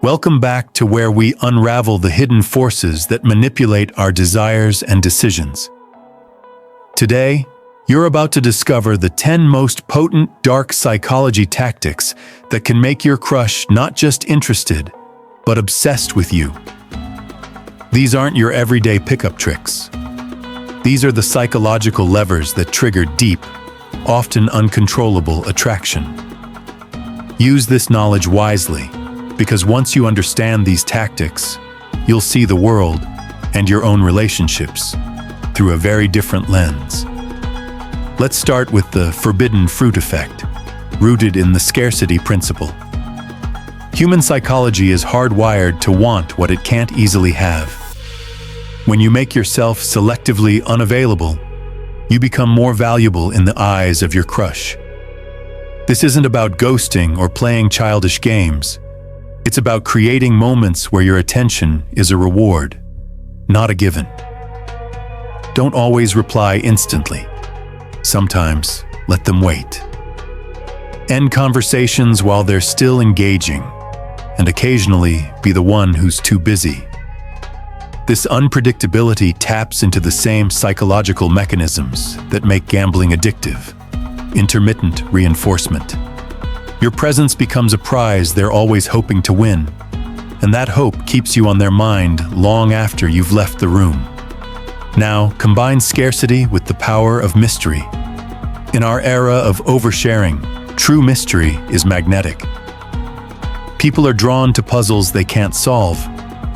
Welcome back to where we unravel the hidden forces that manipulate our desires and decisions. Today, you're about to discover the 10 most potent dark psychology tactics that can make your crush not just interested, but obsessed with you. These aren't your everyday pickup tricks. These are the psychological levers that trigger deep, often uncontrollable attraction. Use this knowledge wisely, because once you understand these tactics, you'll see the world and your own relationships through a very different lens. Let's start with the forbidden fruit effect, rooted in the scarcity principle. Human psychology is hardwired to want what it can't easily have. When you make yourself selectively unavailable, you become more valuable in the eyes of your crush. This isn't about ghosting or playing childish games. It's about creating moments where your attention is a reward, not a given. Don't always reply instantly. Sometimes, let them wait. End conversations while they're still engaging, and occasionally be the one who's too busy. This unpredictability taps into the same psychological mechanisms that make gambling addictive: intermittent reinforcement. Your presence becomes a prize they're always hoping to win, and that hope keeps you on their mind long after you've left the room. Now, combine scarcity with the power of mystery. In our era of oversharing, true mystery is magnetic. People are drawn to puzzles they can't solve,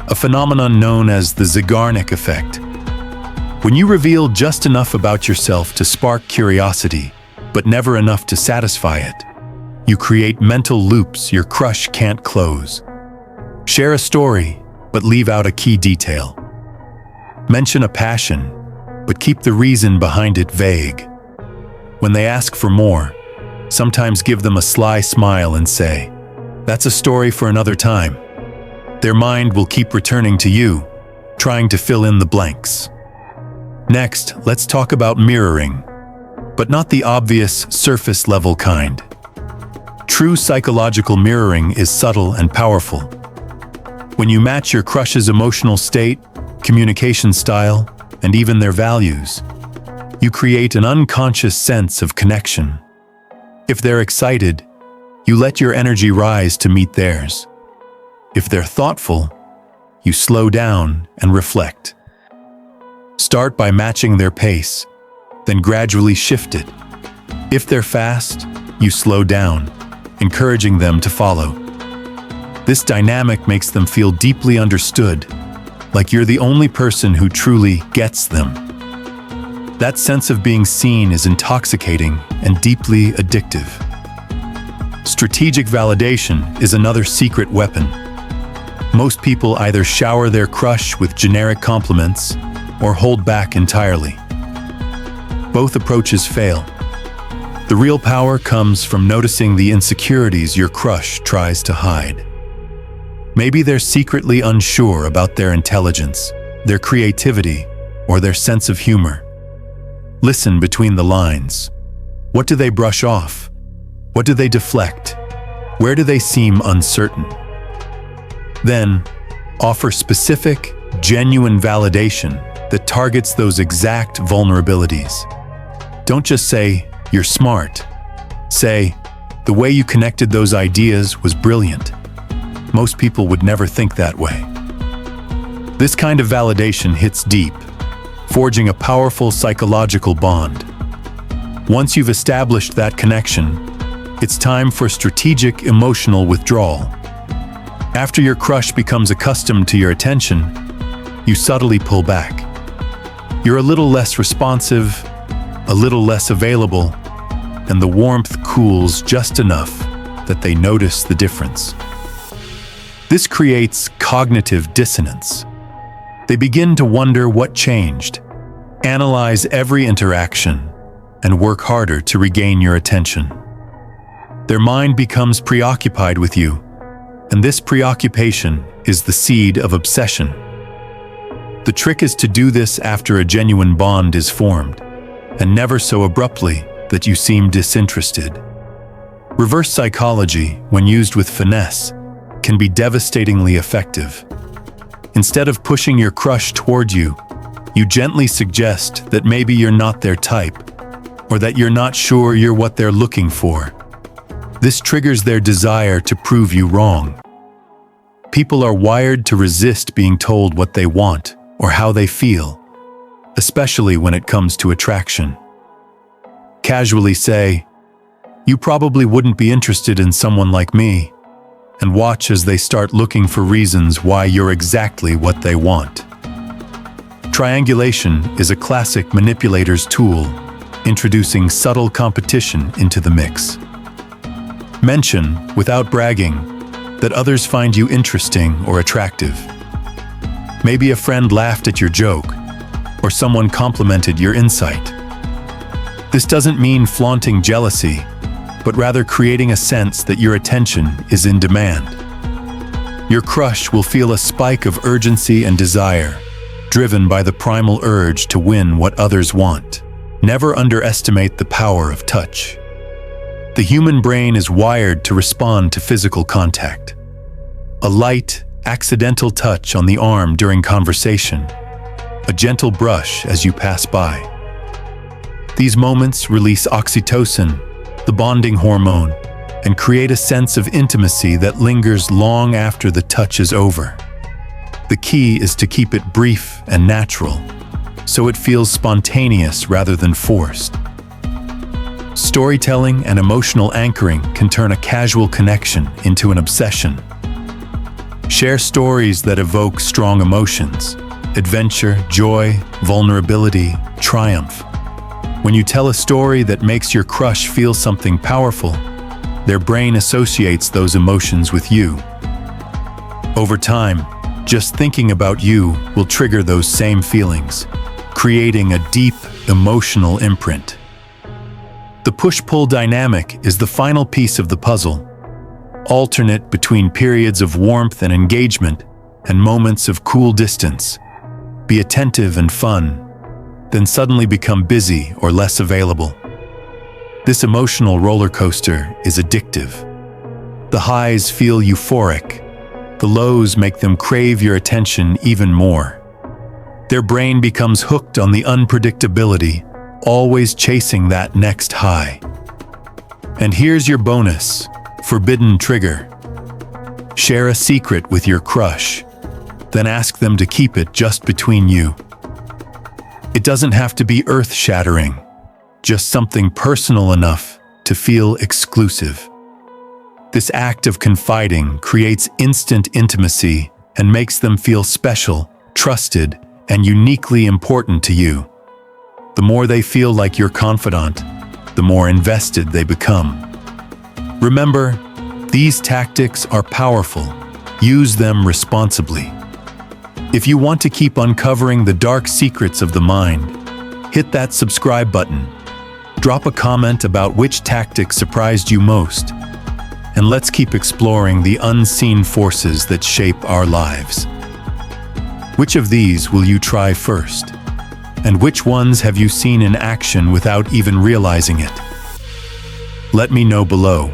a phenomenon known as the Zeigarnik effect. When you reveal just enough about yourself to spark curiosity, but never enough to satisfy it, you create mental loops your crush can't close. Share a story, but leave out a key detail. Mention a passion, but keep the reason behind it vague. When they ask for more, sometimes give them a sly smile and say, "That's a story for another time." Their mind will keep returning to you, trying to fill in the blanks. Next, let's talk about mirroring, but not the obvious surface-level kind. True psychological mirroring is subtle and powerful. When you match your crush's emotional state, communication style, and even their values, you create an unconscious sense of connection. If they're excited, you let your energy rise to meet theirs. If they're thoughtful, you slow down and reflect. Start by matching their pace, then gradually shift it. If they're fast, you slow down, encouraging them to follow. This dynamic makes them feel deeply understood, like you're the only person who truly gets them. That sense of being seen is intoxicating and deeply addictive. Strategic validation is another secret weapon. Most people either shower their crush with generic compliments or hold back entirely. Both approaches fail. The real power comes from noticing the insecurities your crush tries to hide. Maybe they're secretly unsure about their intelligence, their creativity, or their sense of humor. Listen between the lines. What do they brush off? What do they deflect? Where do they seem uncertain? Then, offer specific, genuine validation that targets those exact vulnerabilities. Don't just say, "You're smart." Say, "The way you connected those ideas was brilliant." Most people would never think that way. This kind of validation hits deep, forging a powerful psychological bond. Once you've established that connection, it's time for strategic emotional withdrawal. After your crush becomes accustomed to your attention, you subtly pull back. You're a little less responsive, a little less available, and the warmth cools just enough that they notice the difference. This creates cognitive dissonance. They begin to wonder what changed, analyze every interaction, and work harder to regain your attention. Their mind becomes preoccupied with you, and this preoccupation is the seed of obsession. The trick is to do this after a genuine bond is formed, and never so abruptly that you seem disinterested. Reverse psychology, when used with finesse, can be devastatingly effective. Instead of pushing your crush toward you, you gently suggest that maybe you're not their type, or that you're not sure you're what they're looking for. This triggers their desire to prove you wrong. People are wired to resist being told what they want or how they feel, especially when it comes to attraction. Casually say, "You probably wouldn't be interested in someone like me," and watch as they start looking for reasons why you're exactly what they want. Triangulation is a classic manipulator's tool, introducing subtle competition into the mix. Mention, without bragging, that others find you interesting or attractive. Maybe a friend laughed at your joke, or someone complimented your insight. This doesn't mean flaunting jealousy, but rather creating a sense that your attention is in demand. Your crush will feel a spike of urgency and desire, driven by the primal urge to win what others want. Never underestimate the power of touch. The human brain is wired to respond to physical contact. A light, accidental touch on the arm during conversation, a gentle brush as you pass by. These moments release oxytocin, the bonding hormone, and create a sense of intimacy that lingers long after the touch is over. The key is to keep it brief and natural, so it feels spontaneous rather than forced. Storytelling and emotional anchoring can turn a casual connection into an obsession. Share stories that evoke strong emotions: adventure, joy, vulnerability, triumph. When you tell a story that makes your crush feel something powerful, their brain associates those emotions with you. Over time, just thinking about you will trigger those same feelings, creating a deep emotional imprint. The push-pull dynamic is the final piece of the puzzle. Alternate between periods of warmth and engagement and moments of cool distance. Be attentive and fun, then suddenly become busy or less available. This emotional roller coaster is addictive. The highs feel euphoric. The lows make them crave your attention even more. Their brain becomes hooked on the unpredictability, always chasing that next high. And here's your bonus, forbidden trigger. Share a secret with your crush, then ask them to keep it just between you. It doesn't have to be earth-shattering, just something personal enough to feel exclusive. This act of confiding creates instant intimacy and makes them feel special, trusted, and uniquely important to you. The more they feel like your confidant, the more invested they become. Remember, these tactics are powerful. Use them responsibly. If you want to keep uncovering the dark secrets of the mind, hit that subscribe button. Drop a comment about which tactic surprised you most, and let's keep exploring the unseen forces that shape our lives. Which of these will you try first? And which ones have you seen in action without even realizing it? Let me know below.